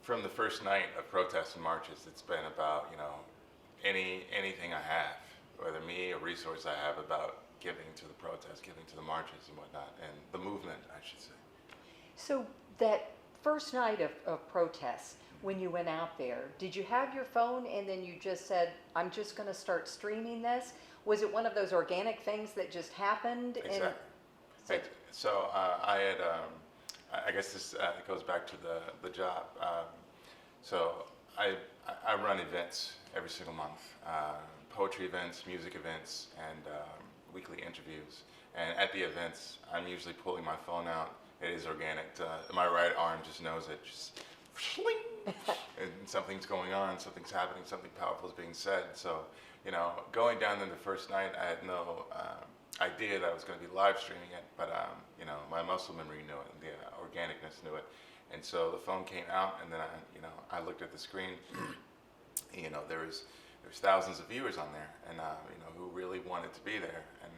from the first night of protests and marches, it's been about, anything I have, whether me, a resource I have about giving to the protests, giving to the marches and whatnot, and the movement, I should say. So that first night of protests, when you went out there, did you have your phone and then you just said, I'm just going to start streaming this? Was it one of those organic things that just happened? Exactly. So I had, I guess this goes back to the job. So I run events every single month, poetry events, music events, and weekly interviews. And at the events, I'm usually pulling my phone out. It is organic. My right arm just knows it. Just and something's going on, something's happening, something powerful is being said. So, going down there the first night, I had no idea that I was going to be live streaming it, but my muscle memory knew it, and the organicness knew it. And so the phone came out, and then I looked at the screen. There was thousands of viewers on there, and who really wanted to be there, and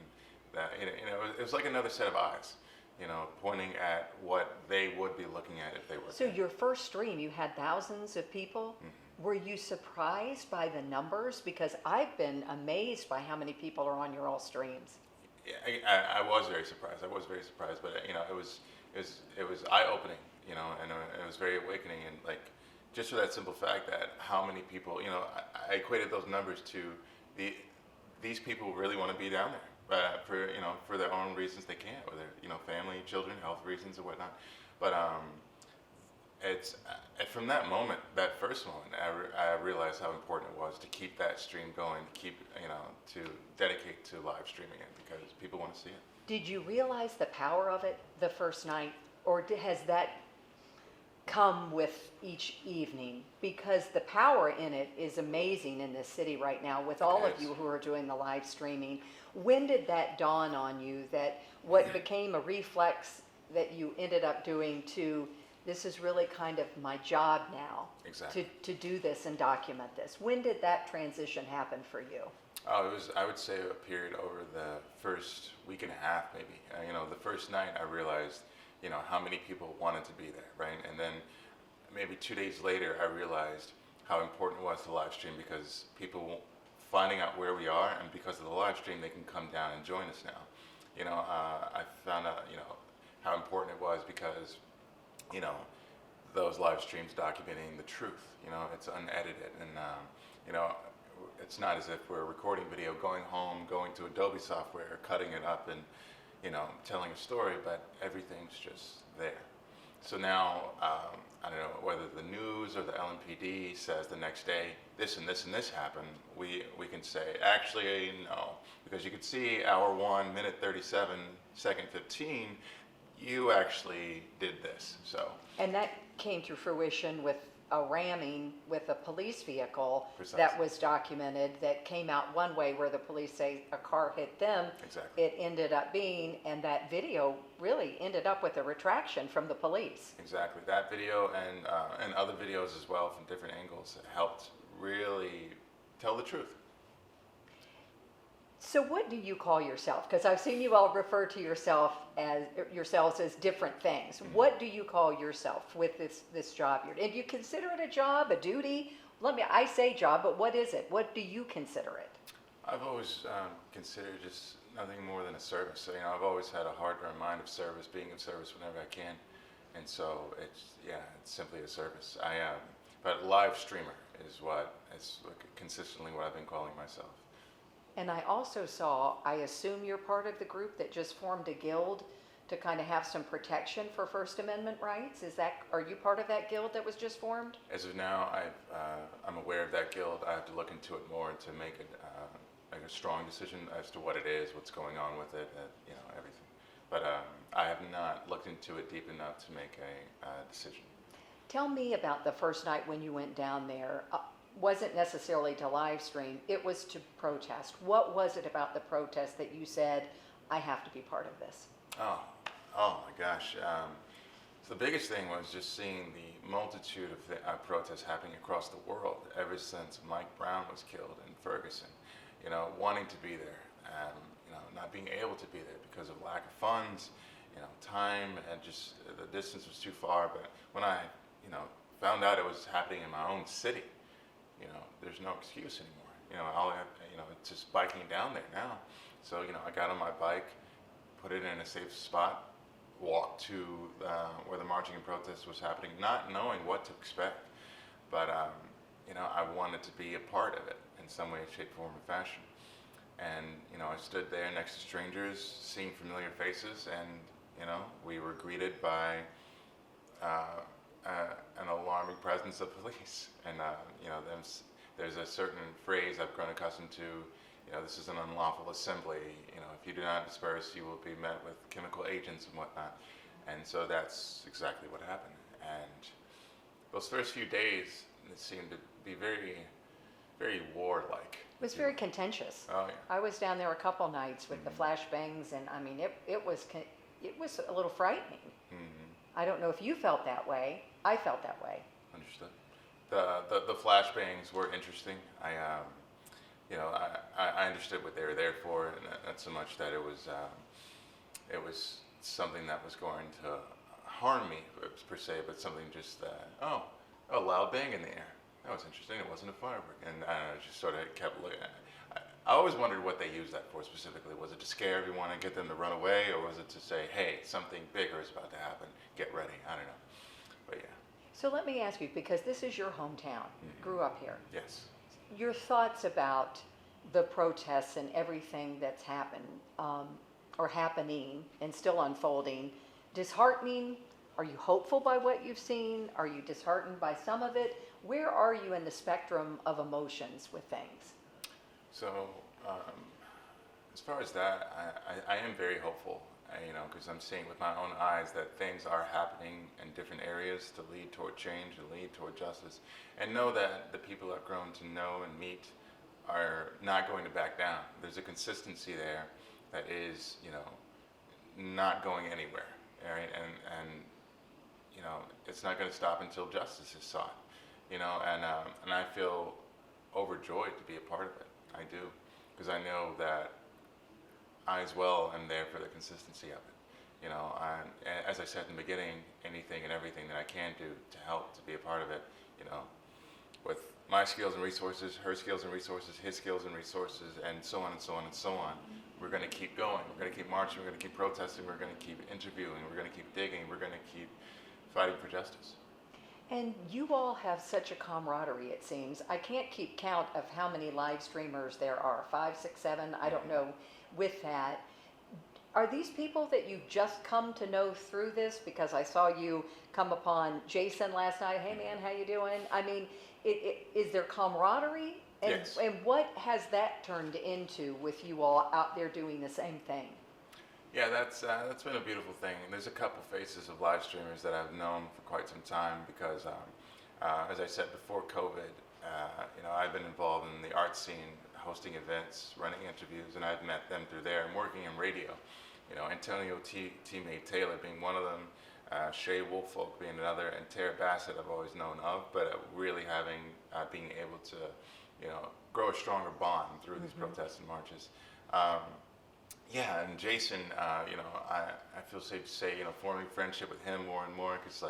that it was like another set of eyes. Pointing at what they would be looking at if they were So there. your first stream, you had thousands of people. Mm-hmm. Were you surprised by the numbers? Because I've been amazed by how many people are on your all streams. Yeah, I was very surprised. But it was eye opening. And it was very awakening. And like, just for that simple fact that how many people, I equated those numbers to these people really want to be down there. For their own reasons they can't, whether family, children, health reasons or whatnot. But it's from that moment, that first moment, I realized how important it was to keep that stream going, to keep to dedicate to live streaming it because people want to see it. Did you realize the power of it the first night, or has that come with each evening? Because the power in it is amazing in this city right now with all of you who are doing the live streaming. When did that dawn on you that what became a reflex that you ended up doing to this is really kind of my job now? Exactly. To do this and document this? When did that transition happen for you? Oh, it was, I would say, a period over the first week and a half, maybe. The first night I realized, how many people wanted to be there, right? And then maybe 2 days later, I realized how important it was to live stream because people finding out where we are, and because of the live stream, they can come down and join us now. I found out, how important it was because, those live streams documenting the truth. It's unedited, and it's not as if we're recording video, going home, going to Adobe software, cutting it up, and telling a story, but everything's just there. So now, I don't know, whether the news or the LMPD says the next day, this and this and this happened, we can say, actually, no. Because you could see hour 1, minute 37, second 15, you actually did this, so. And that came to fruition with a ramming with a police vehicle. Precisely. That was documented, that came out one way where the police say a car hit them. Exactly. It ended up being, and that video really ended up with a retraction from the police. Exactly. That video and other videos as well from different angles helped really tell the truth. So what do you call yourself? Because I've seen you all refer to yourselves as different things. Mm-hmm. What do you call yourself with this job? And do you consider it a job, a duty? I say job, but what is it? What do you consider it? I've always considered just nothing more than a service. So, I've always had a heart or a mind of service, being of service whenever I can. And so it's simply a service. But live streamer is consistently what I've been calling myself. And I also saw, I assume you're part of the group that just formed a guild to kind of have some protection for First Amendment rights. Are you part of that guild that was just formed? As of now, I'm aware of that guild. I have to look into it more to make a strong decision as to what it is, what's going on with it, everything. But I have not looked into it deep enough to make a decision. Tell me about the first night when you went down there. Wasn't necessarily to live stream, it was to protest. What was it about the protest that you said, I have to be part of this? Oh my gosh. So the biggest thing was just seeing the multitude of protests happening across the world ever since Mike Brown was killed in Ferguson. Wanting to be there, not being able to be there because of lack of funds, time, and just the distance was too far. But when I, found out it was happening in my own city, there's no excuse anymore. It's just biking down there now. So, I got on my bike, put it in a safe spot, walked to where the marching and protest was happening, not knowing what to expect. But, I wanted to be a part of it in some way, shape, form, or fashion. And, I stood there next to strangers, seeing familiar faces, and, we were greeted by an alarming presence of police. And, there's a certain phrase I've grown accustomed to, this is an unlawful assembly. If you do not disperse, you will be met with chemical agents and whatnot. And so that's exactly what happened. And those first few days, it seemed to be very, very warlike. It was very contentious. Oh, yeah. I was down there a couple nights with the flashbangs, and I mean, it was a little frightening. Mm-hmm. I don't know if you felt that way. I felt that way. Understood. The flashbangs were interesting. I understood what they were there for, and not so much that it was something that was going to harm me per se, but something just a loud bang in the air. That was interesting. It wasn't a firework, and I just sort of kept looking. I always wondered what they used that for specifically. Was it to scare everyone and get them to run away, or was it to say, "Hey, something bigger is about to happen. Get ready"? I don't know, but yeah. So let me ask you, because this is your hometown, grew up here. Yes. Your thoughts about the protests and everything that's happened, or happening and still unfolding, disheartening? Are you hopeful by what you've seen? Are you disheartened by some of it? Where are you in the spectrum of emotions with things? So, as far as that, I am very hopeful, because I'm seeing with my own eyes that things are happening in different areas to lead toward change and lead toward justice, and know that the people I've grown to know and meet are not going to back down. There's a consistency there that is, not going anywhere, right? And it's not going to stop until justice is sought, and I feel overjoyed to be a part of it. I do, because I know that I as well am there for the consistency of it. As I said in the beginning, anything and everything that I can do to help to be a part of it, with my skills and resources, her skills and resources, his skills and resources, and so on and so on and so on. We're going to keep going. We're going to keep marching. We're going to keep protesting. We're going to keep interviewing. We're going to keep digging. We're going to keep fighting for justice. And you all have such a camaraderie, it seems. I can't keep count of how many live streamers there are, 5, 6, 7, I don't know, with that. Are these people that you just come to know through this? Because I saw you come upon Jason last night. Hey man, how you doing? I mean, is there camaraderie? And, Yes. And what has that turned into with you all out there doing the same thing? Yeah, that's been a beautiful thing. And there's a couple faces of live streamers that I've known for quite some time because, as I said before COVID, I've been involved in the art scene, hosting events, running interviews, and I've met them through there and working in radio. Antonio Teammate Taylor being one of them, Shay Woolfolk being another, and Tara Bassett I've always known of, but really being able to, grow a stronger bond through these protests and marches. Yeah, and Jason, I feel safe to say, forming friendship with him more and more, because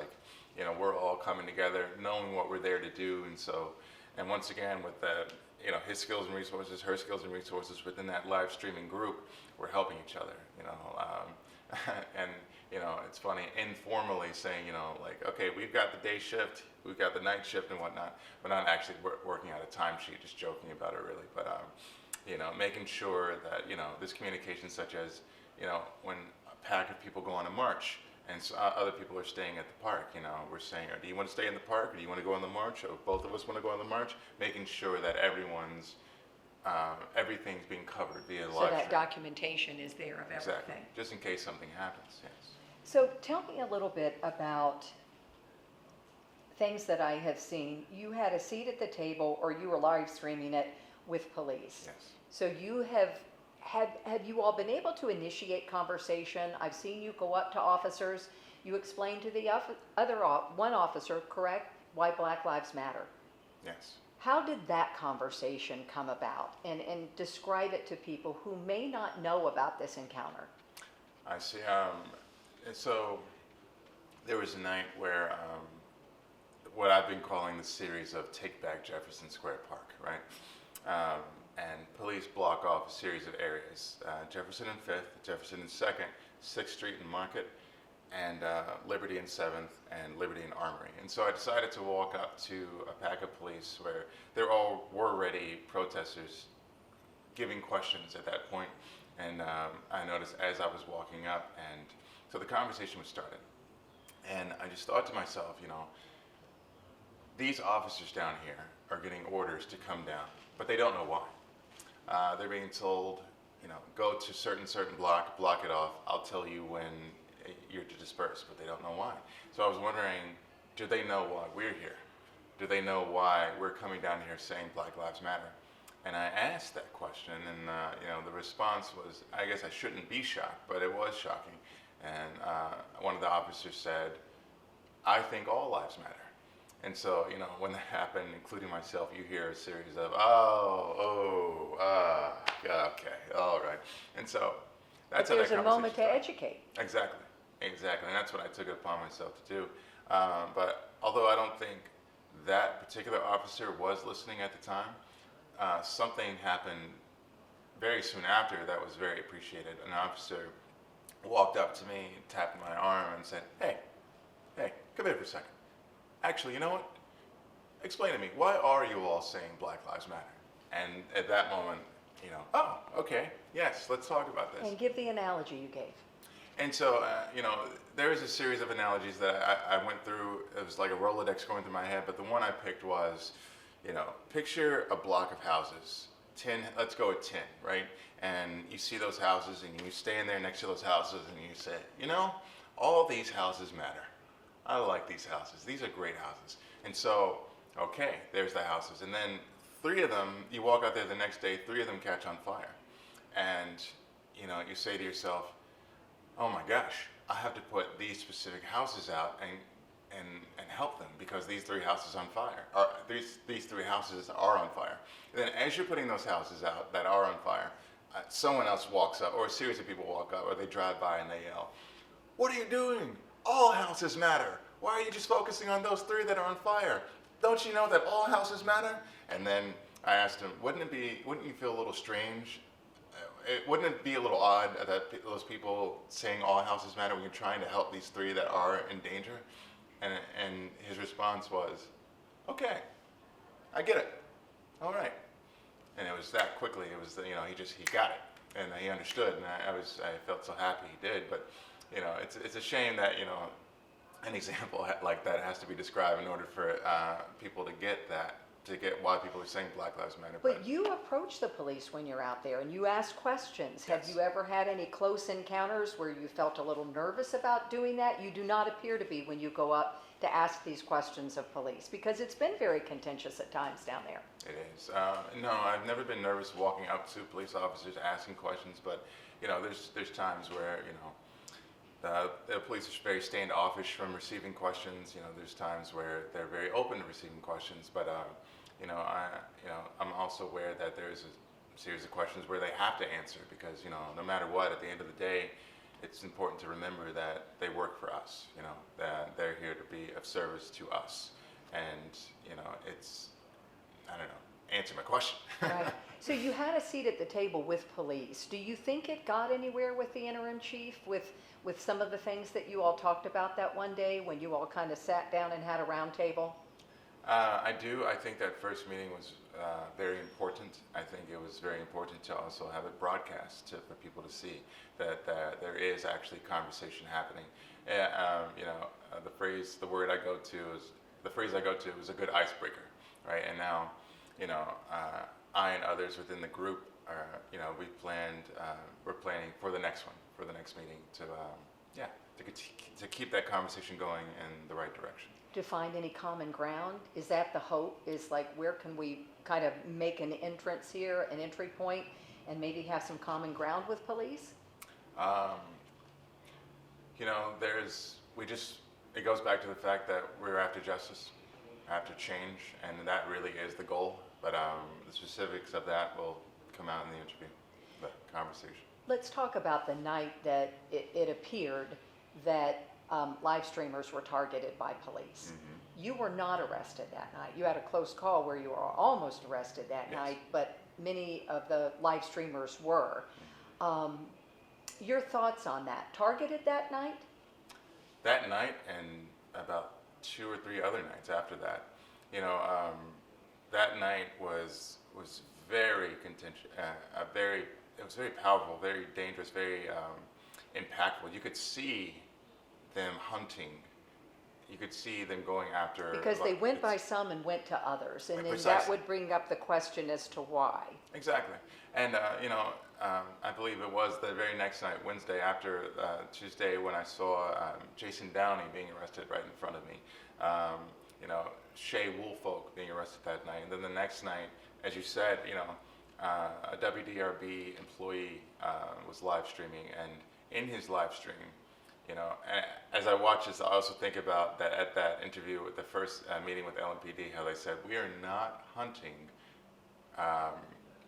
we're all coming together, knowing what we're there to do, and once again with the, his skills and resources, her skills and resources within that live streaming group, we're helping each other, and it's funny, informally saying, okay, we've got the day shift, we've got the night shift and whatnot, but not actually working out a timesheet, just joking about it really, but making sure that, this communication such as, when a pack of people go on a march and other people are staying at the park, we're saying, do you want to stay in the park or do you want to go on the march? Or both of us want to go on the march, making sure that everything's being covered via live So that stream. documentation is there of everything. Exactly, just in case something happens, yes. So tell me a little bit about things that I have seen. You had a seat at the table, or you were live streaming it with police. Yes. So you have you all been able to initiate conversation? I've seen you go up to officers. You explained to the one officer, correct, why Black Lives Matter. Yes. How did that conversation come about? And describe it to people who may not know about this encounter. I see. And so there was a night where what I've been calling the series of Take Back Jefferson Square Park, right? And police block off a series of areas: Jefferson and 5th, Jefferson and 2nd, 6th Street and Market, and Liberty and 7th, and Liberty and Armory. And so I decided to walk up to a pack of police where there all were already protesters giving questions at that point. And I noticed as I was walking up, and so the conversation was started. And I just thought to myself, these officers down here are getting orders to come down, but they don't know why. They're being told, go to certain block it off. I'll tell you when you're to disperse, but they don't know why. So I was wondering, do they know why we're here? Do they know why we're coming down here saying Black Lives Matter? And I asked that question, and the response was, I guess I shouldn't be shocked, but it was shocking. And one of the officers said, I think all lives matter. And so, when that happened, including myself, you hear a series of, okay, all right. And so that's how that there's a moment to started. educate. Exactly. And that's what I took it upon myself to do. But although I don't think that particular officer was listening at the time, something happened very soon after that was very appreciated. An officer walked up to me, tapped my arm, and said, hey, come here for a second. Actually, you know what? Explain to me, why are you all saying Black Lives Matter? And at that moment, oh, okay, yes, let's talk about this. And give the analogy you gave. And so, there is a series of analogies that I went through. It was like a Rolodex going through my head, but the one I picked was, picture a block of houses. 10, let's go with 10, right? And you see those houses, and you stand there next to those houses, and you say, all these houses matter. I like these houses. These are great houses. And so, okay, there's the houses. And then 3 of them, you walk out there the next day, 3 of them catch on fire. And, you say to yourself, oh my gosh, I have to put these specific houses out and help them because these 3 houses on fire. Or these 3 houses are on fire. And then as you're putting those houses out that are on fire, someone else walks up, or a series of people walk up, or they drive by and they yell, what are you doing? All houses matter. Why are you just focusing on those 3 that are on fire? Don't you know that all houses matter? And then I asked him, wouldn't you feel a little strange? Wouldn't it be a little odd that those people saying all houses matter when you're trying to help these 3 that are in danger? And his response was, okay, I get it. All right. And it was that quickly. It was, he got it. And he understood. And I felt so happy he did. But, it's a shame that, an example like that has to be described in order for people to get why people are saying Black Lives Matter. But you approach the police when you're out there and you ask questions. Yes. Have you ever had any close encounters where you felt a little nervous about doing that? You do not appear to be when you go up to ask these questions of police, because it's been very contentious at times down there. It is. No, I've never been nervous walking up to police officers asking questions, but there's times where the police are very standoffish from receiving questions. There's times where they're very open to receiving questions, but I'm also aware that there's a series of questions where they have to answer because no matter what, at the end of the day, it's important to remember that they work for us. That they're here to be of service to us, and it's answer my question. Right. So you had a seat at the table with police. Do you think it got anywhere with the interim chief with some of the things that you all talked about that one day when you all kind of sat down and had a round table? I do. I think that first meeting was very important. I think it was very important to also have it broadcast for people to see that there is actually conversation happening. The phrase I go to is a good icebreaker, right? And now, I and others within the group are, we're planning for the next meeting to keep that conversation going in the right direction. To find any common ground? Is that the hope? Is like, where can we kind of make an entrance here, an entry point, and maybe have some common ground with police? It goes back to the fact that we're after justice, after change, and that really is the goal. But the specifics of that will come out in the interview, the conversation. Let's talk about the night that it appeared that live streamers were targeted by police. Mm-hmm. you were not arrested that night. You had a close call where you were almost arrested that Yes. night, but many of the live streamers were. Your thoughts on that? Targeted that night? That night and about 2 or 3 other nights after that, that night was very contentious, it was very powerful, very dangerous, very impactful. You could see them hunting. You could see them going after. Because they went by some and went to others, and then that Precisely. would bring up the question as to why. Exactly. And, I believe it was the very next night, Wednesday, after Tuesday, when I saw Jason Downey being arrested right in front of me. Shay Woolfolk being arrested that night. And then the next night, as you said, a WDRB employee was live streaming. And in his live stream, as I watch this, I also think about that at that interview with the first meeting with LMPD, how they said, we are not hunting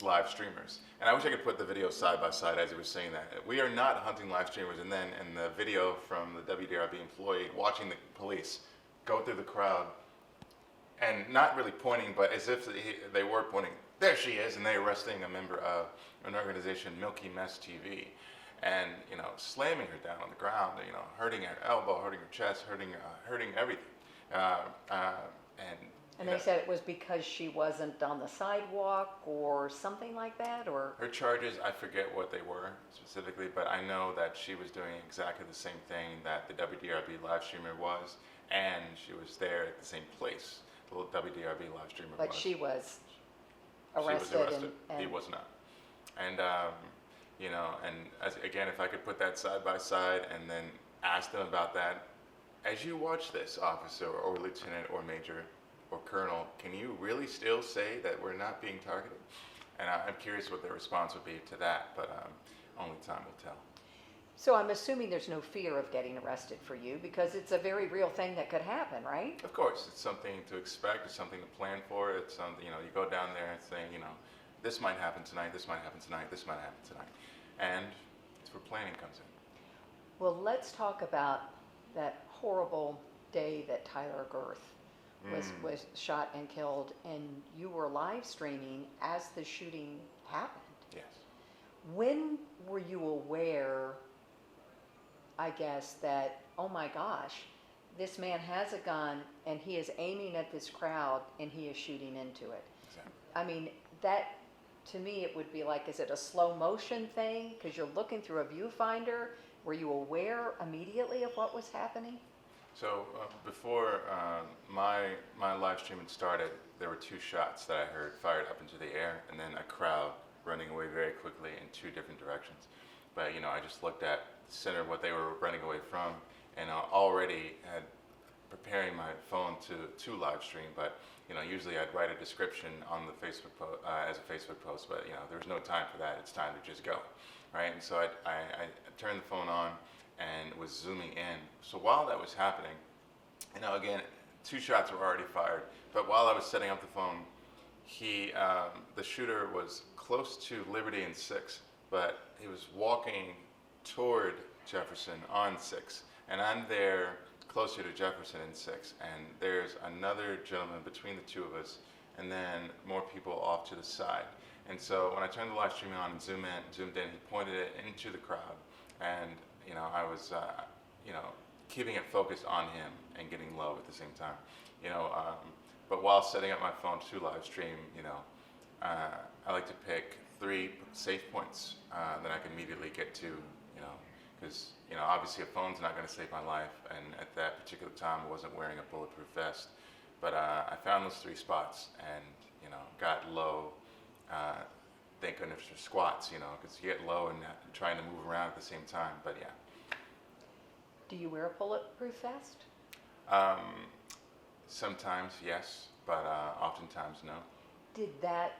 live streamers. And I wish I could put the video side by side as he was saying that. We are not hunting live streamers. And then in the video from the WDRB employee watching the police go through the crowd and not really pointing, but as if they were pointing, there she is, and they're arresting a member of an organization, Milky Mess TV. And, slamming her down on the ground, hurting her elbow, hurting her chest, hurting everything. And they said it was because she wasn't on the sidewalk or something like that, or? Her charges, I forget what they were specifically, but I know that she was doing exactly the same thing that the WDRB live streamer was, and she was there at the same place the WDRB live streamer was. But she was She arrested. was arrested. And He was not. And, again, if I could put that side by side and then ask them about that, as you watch this, officer or lieutenant or major or colonel, can you really still say that we're not being targeted? And I'm curious what their response would be to that, but only time will tell. So I'm assuming there's no fear of getting arrested for you, because it's a very real thing that could happen, right? Of course, it's something to expect, it's something to plan for, it's something, you go down there and say, this might happen tonight, this might happen tonight, this might happen tonight. And it's where planning comes in. Well, let's talk about that horrible day that Tyler Girth was shot and killed, and you were live streaming as the shooting happened. Yes. When were you aware, I guess, that, oh my gosh, this man has a gun and he is aiming at this crowd and he is shooting into it? Exactly. I mean, that, to me, it would be like, is it a slow motion thing? Because you're looking through a viewfinder. Were you aware immediately of what was happening? So before my live streaming started, there were 2 shots that I heard fired up into the air, and then a crowd running away very quickly in 2 different directions. But I just looked at the center of what they were running away from, and I already had preparing my phone to live stream. But usually I'd write a description on the Facebook as a Facebook post, but there was no time for that. It's time to just go, right? And so I turned the phone on and was zooming in. So while that was happening, again, 2 shots were already fired. But while I was setting up the phone, the shooter was close to Liberty and 6, but he was walking toward Jefferson on 6, and I'm there closer to Jefferson and 6, and there's another gentleman between the 2 of us, and then more people off to the side. And so when I turned the live stream on and zoomed in, he pointed it into the crowd, and I was, keeping it focused on him and getting low at the same time, But while setting up my phone to live stream, I like to pick 3 safe points that I can immediately get to, because obviously a phone's not going to save my life, and at that particular time I wasn't wearing a bulletproof vest. But I found those 3 spots and got low. Thank goodness for squats, because you get low and trying to move around at the same time. But yeah. Do you wear a bulletproof vest? Sometimes yes, but oftentimes no. Did that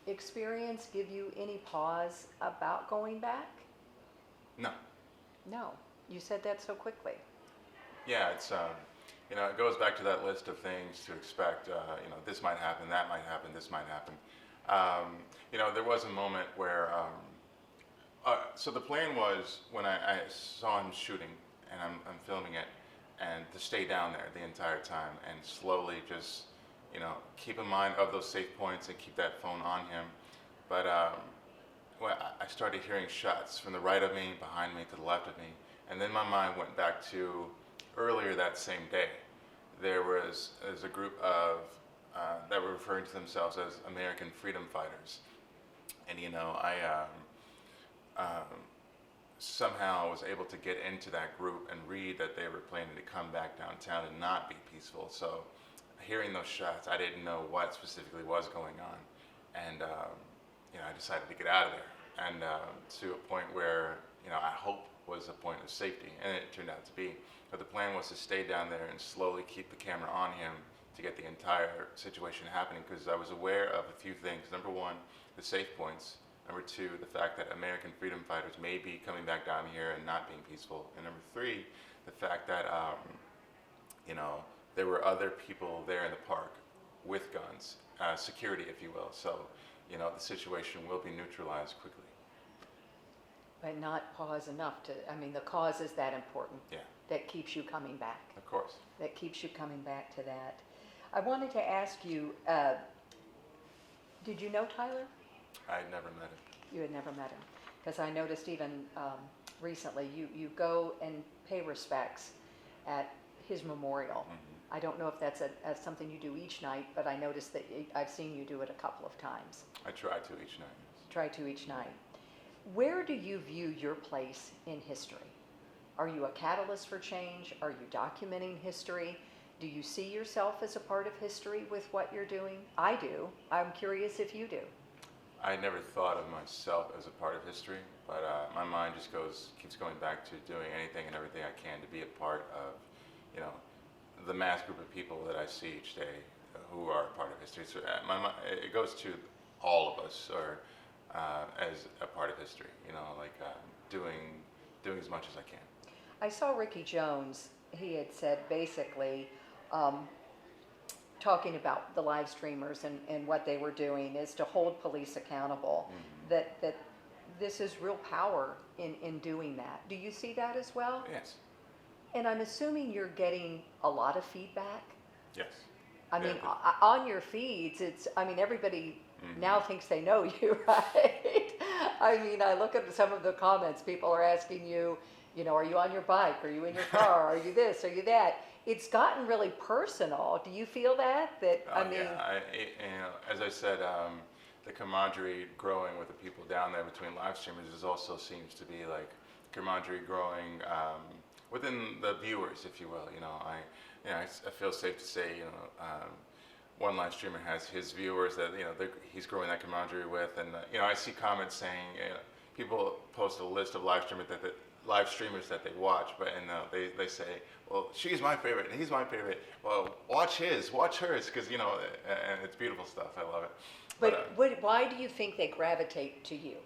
experience give you any pause about going back? No. No. You said that so quickly. Yeah, it's it goes back to that list of things to expect. This might happen, that might happen, this might happen. There was a moment where. So the plan was when I saw him shooting, and I'm filming it. and to stay down there the entire time and slowly just, keep in mind of those safe points and keep that phone on him. But well, I started hearing shots from the right of me, behind me, to the left of me, and then my mind went back to earlier that same day. There's a group of that were referring to themselves as American freedom fighters, and somehow was able to get into that group and read that they were planning to come back downtown and not be peaceful. So hearing those shots, I didn't know what specifically was going on, and I decided to get out of there, and to a point where I hope was a point of safety, and it turned out to be. But the plan was to stay down there and slowly keep the camera on him to get the entire situation happening, because I was aware of a few things. Number one, the safe points. Number two, the fact that American freedom fighters may be coming back down here and not being peaceful. And number three, the fact that there were other people there in the park with guns, security, if you will. So the situation will be neutralized quickly. But not pause enough to, the cause is that important. Yeah. That keeps you coming back. Of course. That keeps you coming back to that. I wanted to ask you, did you know Tyler? I had never met him. You had never met him. Because I noticed even recently, you go and pay respects at his memorial. Mm-hmm. I don't know if that's something you do each night, but I noticed that I've seen you do it a couple of times. I try to each night. Try to each night. Where do you view your place in history? Are you a catalyst for change? Are you documenting history? Do you see yourself as a part of history with what you're doing? I do. I'm curious if you do. I never thought of myself as a part of history, but my mind just keeps going back to doing anything and everything I can to be a part of, the mass group of people that I see each day who are a part of history. So my mind, it goes to all of us, or as a part of history. Doing as much as I can. I saw Ricky Jones. He had said basically, talking about the live streamers and what they were doing is to hold police accountable. Mm-hmm. That this is real power in doing that. Do you see that as well? Yes. And I'm assuming you're getting a lot of feedback. Yes. On your feeds, everybody mm-hmm. now thinks they know you, right? I look at some of the comments. People are asking you, are you on your bike? Are you in your car? Are you this? Are you that? It's gotten really personal. Do you feel that? Yeah. As I said, the camaraderie growing with the people down there between live streamers also seems to be like camaraderie growing within the viewers, if you will. I feel safe to say, one live streamer has his viewers that he's growing that camaraderie with, and I see comments saying people post a list of live streamers that they watch, but they say, well, she's my favorite and he's my favorite. Well, watch hers, because and it's beautiful stuff. I love it. But why do you think they gravitate to you?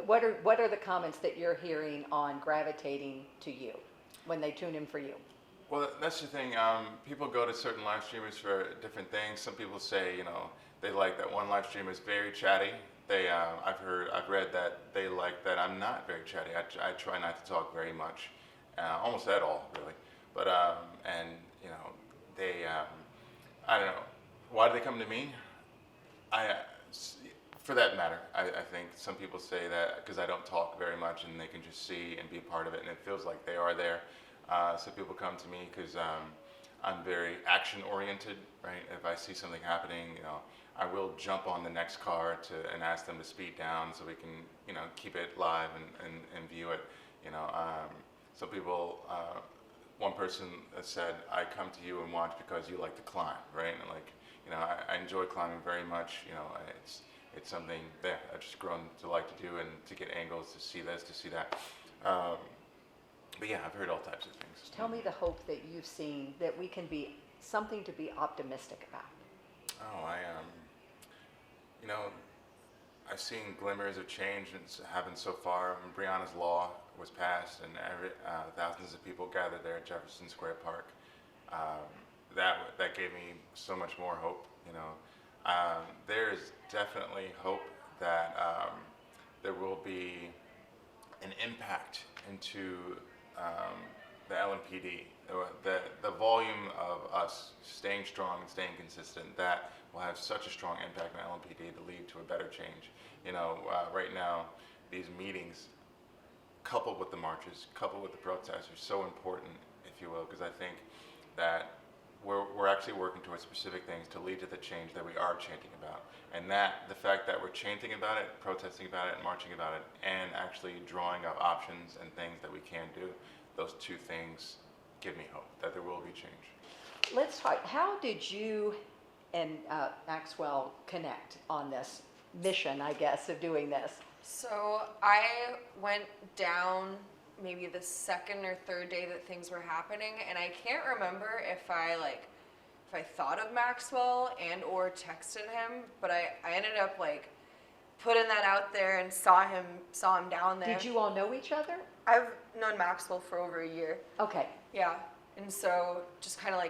What are the comments that you're hearing on gravitating to you when they tune in for you? Well, that's the thing. People go to certain live streamers for different things. Some people say, they like that one live streamer is very chatty. I've read that they like that I'm not very chatty. I try not to talk very much, almost at all, really. But they, I don't know. Why do they come to me? For that matter, I think some people say that because I don't talk very much and they can just see and be a part of it, and it feels like they are there. So people come to me because I'm very action-oriented, right? If I see something happening, I will jump on the next car and ask them to speed down so we can, keep it live and view it. Some people, one person said, I come to you and watch because you like to climb, right? And I enjoy climbing very much. It's something that I've just grown to like to do, and to get angles, to see this, to see that. But yeah, I've heard all types of things. Tell me the hope that you've seen that we can be something to be optimistic about. Oh, I've seen glimmers of change that's happened so far. When Breonna's Law was passed and thousands of people gathered there at Jefferson Square Park, that gave me so much more hope. There is definitely hope that there will be an impact into the LMPD the volume of us staying strong and staying consistent, that will have such a strong impact on LMPD to lead to a better change. Right now, these meetings, coupled with the marches, coupled with the protests, are so important, if you will, because I think that we're actually working towards specific things to lead to the change that we are chanting about. And that the fact that we're chanting about it, protesting about it, and marching about it, and actually drawing up options and things that we can do, those two things give me hope that there will be change. Let's talk, how did you and Maxwell connect on this mission, I guess, of doing this? So I went down maybe the second or third day that things were happening, and I can't remember if I thought of Maxwell and or texted him, but I ended up putting that out there and saw him down there. Did you all know each other? I've known Maxwell for over a year. Okay. Yeah, and so just kind of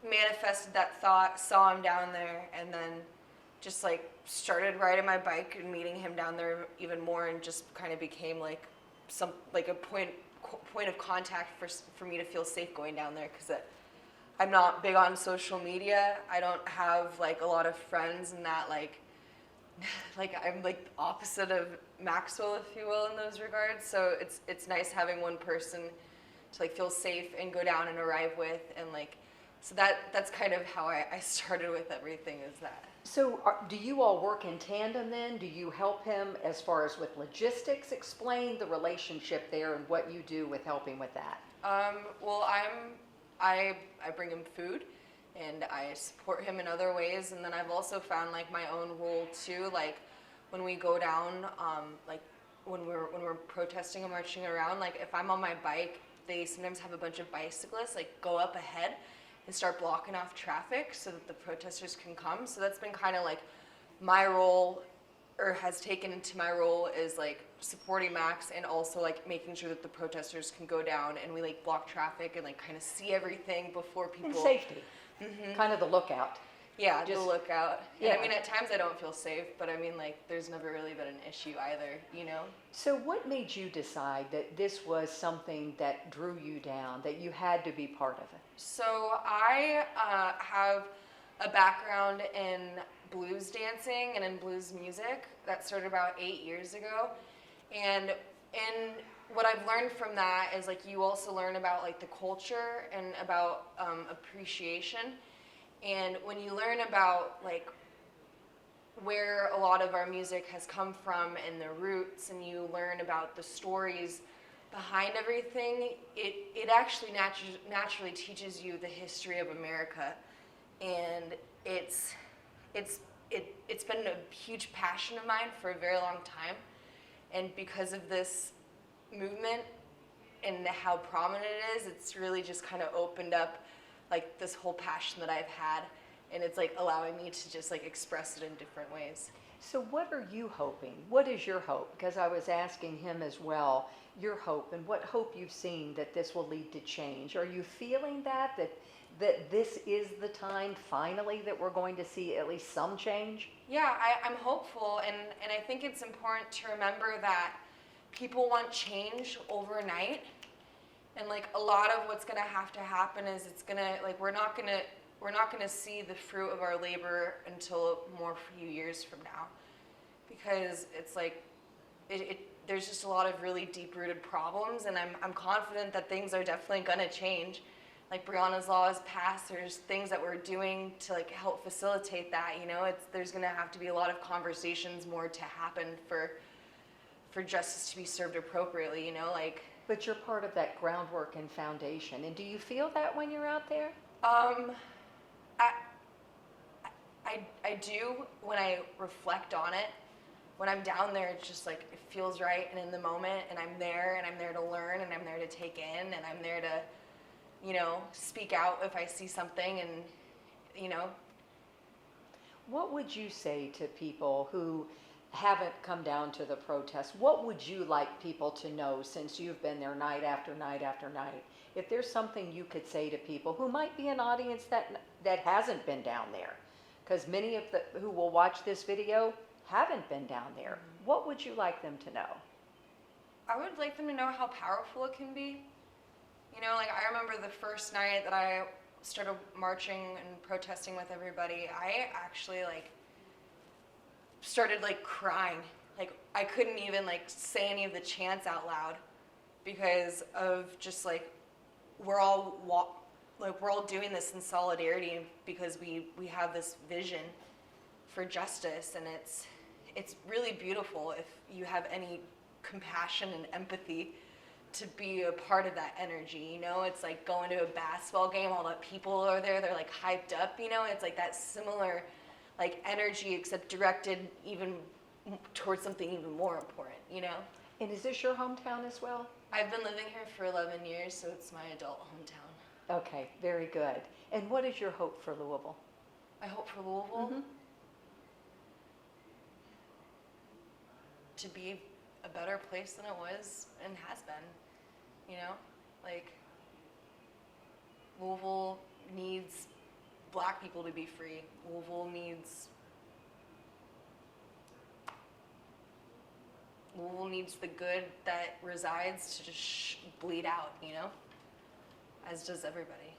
manifested that thought, saw him down there, and then just started riding my bike and meeting him down there even more, and just kind of became a point of contact for me to feel safe going down there, because I'm not big on social media. I don't have a lot of friends, and that I'm the opposite of Maxwell, if you will, in those regards. So it's nice having one person to feel safe and go down and arrive with, and so that's kind of how I started with everything, is that. So do you all work in tandem then? Do you help him as far as with logistics? Explain the relationship there and what you do with helping with that. Well, I bring him food, and I support him in other ways, and then I've also found my own role too, when we go down, when we're protesting and marching around, if I'm on my bike, they sometimes have a bunch of bicyclists go up ahead and start blocking off traffic so that the protesters can come. So that's been kind of my role, or has taken into my role, is supporting Max, and also making sure that the protesters can go down, and we block traffic and kind of see everything before people. And safety. Mm-hmm. Kind of the lookout. Yeah, the lookout. Yeah. And I mean, at times I don't feel safe, but I mean, there's never really been an issue either, So what made you decide that this was something that drew you down, that you had to be part of it? So I have a background in blues dancing and in blues music that started about 8 years ago. And what I've learned from that is you also learn about the culture and about appreciation. And when you learn about where a lot of our music has come from and the roots, and you learn about the stories behind everything, it actually naturally teaches you the history of America. And it's been a huge passion of mine for a very long time. And because of this movement and how prominent it is, it's really just kind of opened up this whole passion that I've had, and it's allowing me to just express it in different ways. So what are you hoping? What is your hope? Because I was asking him as well, your hope, and what hope you've seen that this will lead to change. Are you feeling that this is the time finally that we're going to see at least some change? Yeah, I'm hopeful, and I think it's important to remember that people want change overnight. And a lot of what's gonna have to happen is it's gonna we're not gonna see the fruit of our labor until more few years from now, because it's there's just a lot of really deep-rooted problems, and I'm confident that things are definitely gonna change. Breonna's law is passed. There's things that we're doing to help facilitate that. There's gonna have to be a lot of conversations more to happen for justice to be served appropriately. But you're part of that groundwork and foundation. And do you feel that when you're out there? I do when I reflect on it. When I'm down there, it's just it feels right and in the moment, and I'm there to learn, and I'm there to take in, and I'm there to, speak out if I see something, and, What would you say to people who haven't come down to the protest? What would you like people to know, since you've been there night after night after night? If there's something you could say to people who might be an audience that hasn't been down there, because many of who will watch this video haven't been down there, what would you like them to know? I would like them to know how powerful it can be. You know, like I remember the first night that I started marching and protesting with everybody, I actually like started like crying. Like I couldn't even like say any of the chants out loud because of just like we're all we're all doing this in solidarity because we have this vision for justice, and it's really beautiful if you have any compassion and empathy to be a part of that energy. You know, it's like going to a basketball game, all the people are there, they're like hyped up, you know, it's like that similar like energy except directed even towards something even more important, you know. And is this your hometown as well? I've been living here for 11 years, so it's my adult hometown. Okay, very good. And what is your hope for Louisville? I hope for Louisville Mhm. to be a better place than it was and has been, you know? Like, Louisville needs black people to be free. Louisville needs the good that resides to just bleed out, you know? As does everybody.